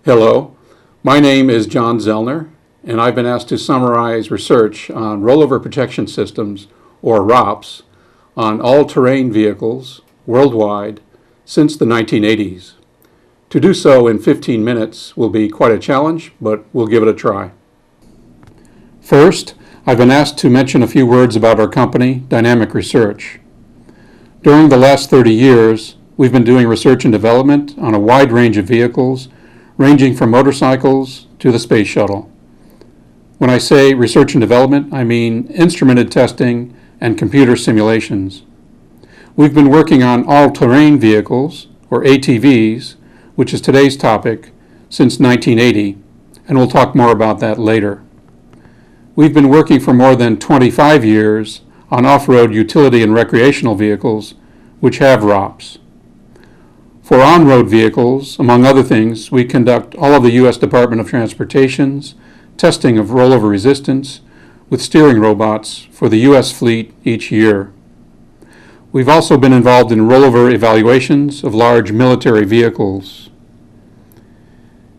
Hello, my name is John Zellner, and I've been asked to summarize research on rollover protection systems, or ROPS, on all-terrain vehicles worldwide since the 1980s. To do so in 15 minutes will be quite a challenge, but we'll give it a try. First, I've been asked to mention a few words about our company, Dynamic Research. During the last 30 years, we've been doing research and development on a wide range of vehicles, ranging from motorcycles to the space shuttle. When I say research and development, I mean instrumented testing and computer simulations. We've been working on all-terrain vehicles, or ATVs, which is today's topic, since 1980, and we'll talk more about that later. We've been working for more than 25 years on off-road utility and recreational vehicles, which have ROPS. For on-road vehicles, among other things, we conduct all of the U.S. Department of Transportation's testing of rollover resistance with steering robots for the U.S. fleet each year. We've also been involved in rollover evaluations of large military vehicles.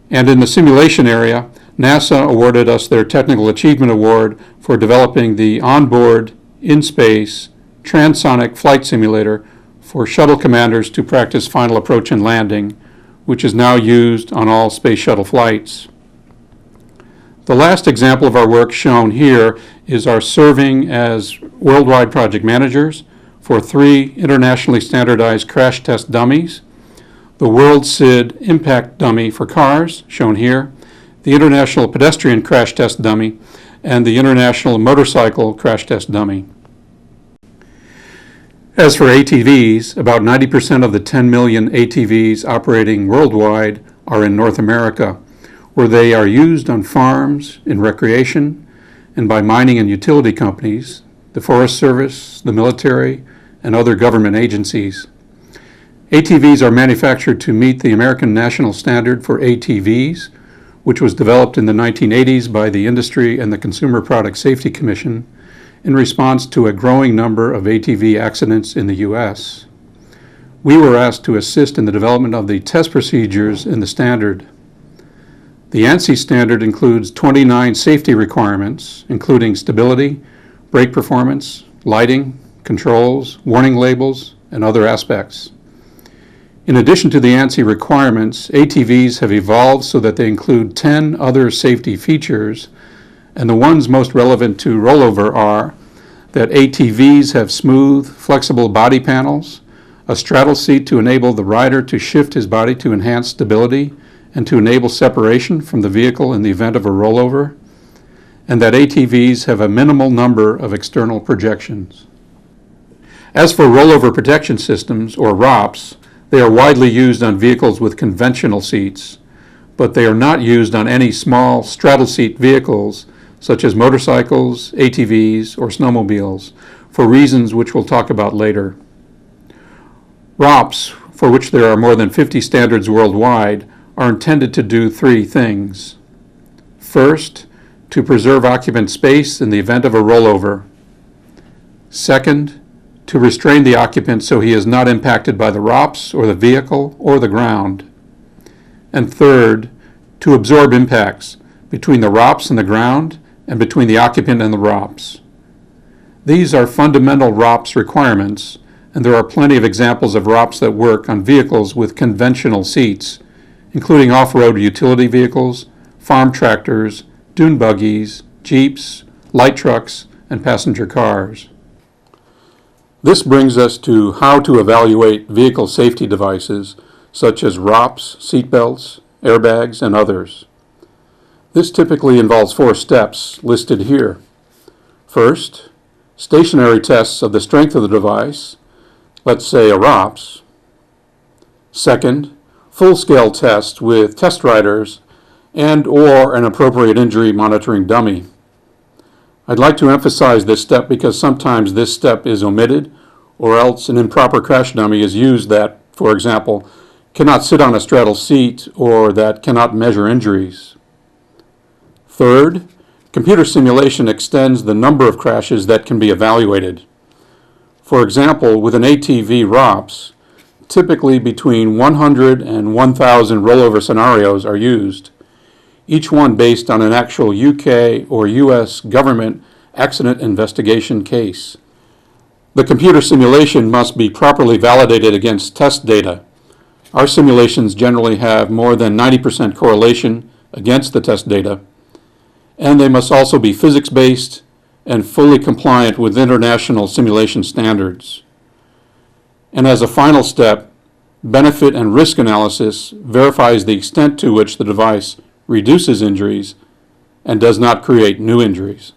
And in the simulation area, NASA awarded us their Technical Achievement Award for developing the onboard, in-space, transonic flight simulator for shuttle commanders to practice final approach and landing, which is now used on all space shuttle flights. The last example of our work shown here is our serving as worldwide project managers for 3 internationally standardized crash test dummies: the World SID Impact Dummy for cars, shown here, the International Pedestrian Crash Test Dummy, and the International Motorcycle Crash Test Dummy. As for ATVs, about 90% of the 10 million ATVs operating worldwide are in North America, where they are used on farms, in recreation, and by mining and utility companies, the Forest Service, the military, and other government agencies. ATVs are manufactured to meet the American National Standard for ATVs, which was developed in the 1980s by the Industry and the Consumer Product Safety Commission in response to a growing number of ATV accidents in the U.S. We were asked to assist in the development of the test procedures in the standard. The ANSI standard includes 29 safety requirements, including stability, brake performance, lighting, controls, warning labels, and other aspects. In addition to the ANSI requirements, ATVs have evolved so that they include 10 other safety features, and the ones most relevant to rollover are that ATVs have smooth, flexible body panels, a straddle seat to enable the rider to shift his body to enhance stability and to enable separation from the vehicle in the event of a rollover, and that ATVs have a minimal number of external projections. As for rollover protection systems, or ROPS, they are widely used on vehicles with conventional seats, but they are not used on any small straddle seat vehicles such as motorcycles, ATVs, or snowmobiles, for reasons which we'll talk about later. ROPS, for which there are more than 50 standards worldwide, are intended to do 3 things. First, to preserve occupant space in the event of a rollover. Second, to restrain the occupant so he is not impacted by the ROPS or the vehicle or the ground. And third, to absorb impacts between the ROPS and the ground and between the occupant and the ROPS. These are fundamental ROPS requirements, and there are plenty of examples of ROPS that work on vehicles with conventional seats, including off-road utility vehicles, farm tractors, dune buggies, jeeps, light trucks, and passenger cars. This brings us to how to evaluate vehicle safety devices such as ROPS, seatbelts, airbags, and others. This typically involves 4 steps listed here. First, stationary tests of the strength of the device, let's say a ROPS. Second, full-scale tests with test riders and/or an appropriate injury monitoring dummy. I'd like to emphasize this step because sometimes this step is omitted, or else an improper crash dummy is used that, for example, cannot sit on a straddle seat or that cannot measure injuries. Third, computer simulation extends the number of crashes that can be evaluated. For example, with an ATV ROPS, typically between 100 and 1,000 rollover scenarios are used, each one based on an actual UK or US government accident investigation case. The computer simulation must be properly validated against test data. Our simulations generally have more than 90% correlation against the test data, and they must also be physics-based and fully compliant with international simulation standards. And as a final step, benefit and risk analysis verifies the extent to which the device reduces injuries and does not create new injuries.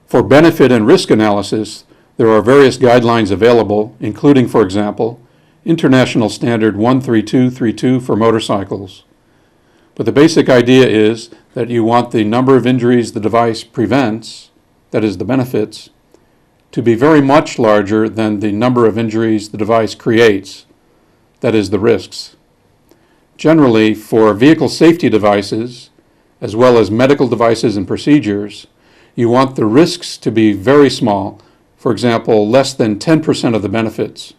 For benefit and risk analysis, there are various guidelines available, including, for example, International Standard 13232 for motorcycles. But the basic idea is that you want the number of injuries the device prevents, that is the benefits, to be very much larger than the number of injuries the device creates, that is the risks. Generally, for vehicle safety devices, as well as medical devices and procedures, you want the risks to be very small, for example, less than 10% of the benefits.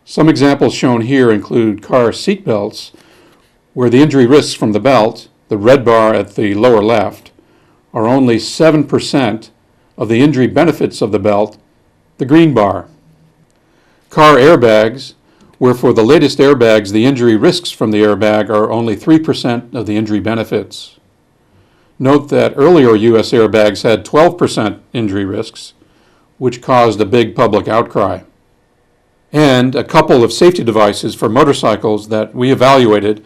Some examples shown here include car seat belts, where the injury risks from the belt, the red bar at the lower left, are only 7% of the injury benefits of the belt, the green bar. Car airbags, where for the latest airbags the injury risks from the airbag are only 3% of the injury benefits. Note that earlier US airbags had 12% injury risks, which caused a big public outcry. And a couple of safety devices for motorcycles that we evaluated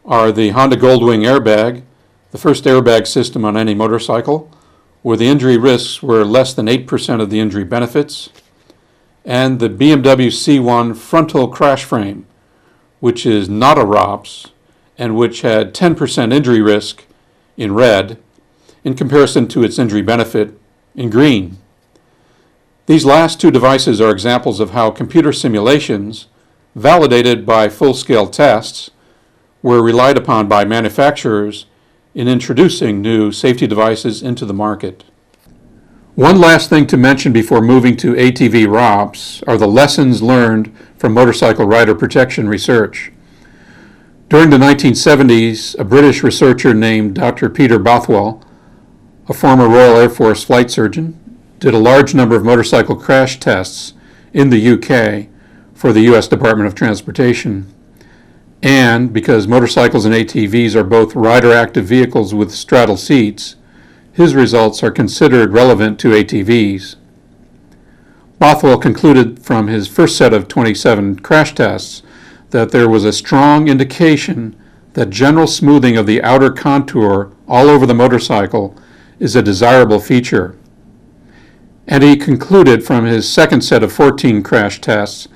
are the Honda Goldwing airbag, the first airbag system on any motorcycle, where the injury risks were less than 8% of the injury benefits, and the BMW C1 frontal crash frame, which is not a ROPS, and which had 10% injury risk in red in comparison to its injury benefit in green. These last two devices are examples of how computer simulations, validated by full-scale tests, were relied upon by manufacturers in introducing new safety devices into the market. One last thing to mention before moving to ATV ROPS are the lessons learned from motorcycle rider protection research. During the 1970s, a British researcher named Dr. Peter Bothwell, a former Royal Air Force flight surgeon, did a large number of motorcycle crash tests in the UK for the US Department of Transportation. And because motorcycles and ATVs are both rider-active vehicles with straddle seats, his results are considered relevant to ATVs. Bothwell concluded from his first set of 27 crash tests that there was a strong indication that general smoothing of the outer contour all over the motorcycle is a desirable feature. And he concluded from his second set of 14 crash tests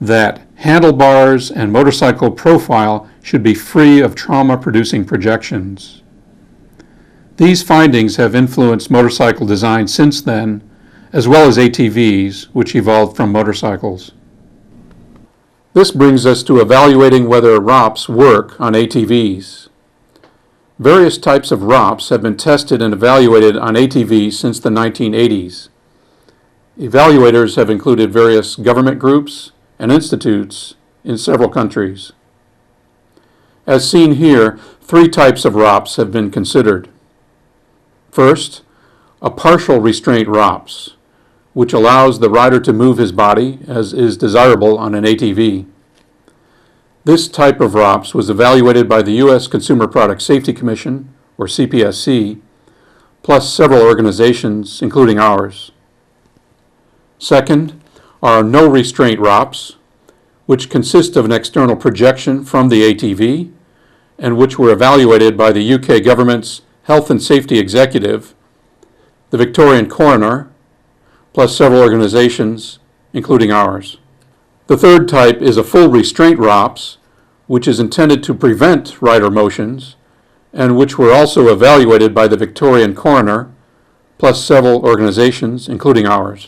that handlebars and motorcycle profile should be free of trauma-producing projections. These findings have influenced motorcycle design since then, as well as ATVs, which evolved from motorcycles. This brings us to evaluating whether ROPS work on ATVs. Various types of ROPS have been tested and evaluated on ATVs since the 1980s. Evaluators have included various government groups and institutes in several countries. As seen here, three types of ROPS have been considered. First, a partial restraint ROPS, which allows the rider to move his body as is desirable on an ATV. This type of ROPS was evaluated by the U.S. Consumer Product Safety Commission, or CPSC, plus several organizations, including ours. Second are no restraint ROPS, which consist of an external projection from the ATV and which were evaluated by the UK government's Health and Safety Executive, the Victorian Coroner, plus several organizations, including ours. The third type is a full restraint ROPS, which is intended to prevent rider motions and which were also evaluated by the Victorian Coroner, plus several organizations, including ours.